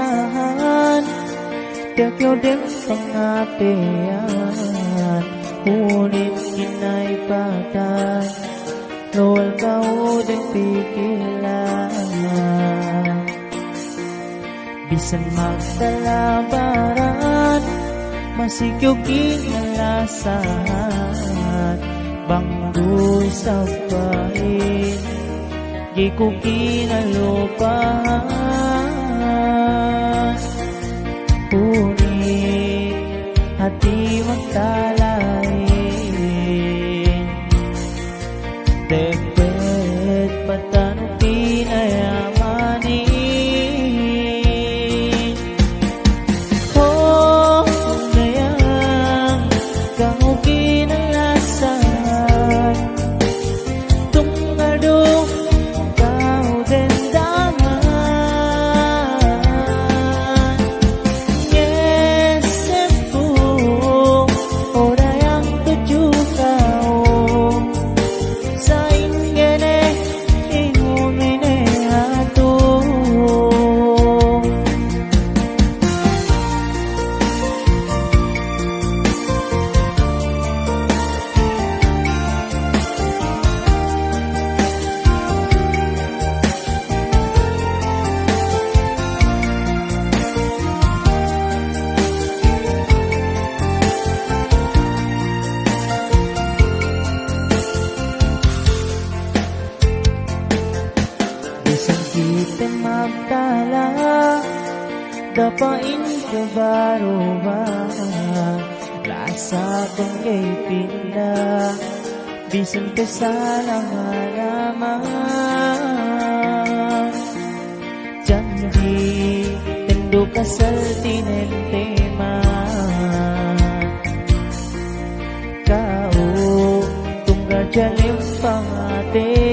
lasahan Dagyo din pangatean Ngunit kinay patay Luwal kau din pikilan Bisan magdalabaran Masikyo kinalasahan Bangdu sa pain Di ko kinalupahan Punit hati magdalain Depet patanong pinayamanin Oh, nayang kang kinalasan Tungado kau dendangan Yes, sempu Ora yang tuju kau Sa ingene ingon ini hatu Isang kita magtala Dapain ka baruba Lasa kong gay pinda Bisan ka salang halaman Janji Tendo kasal tinentema Kau tunggal jalim pangate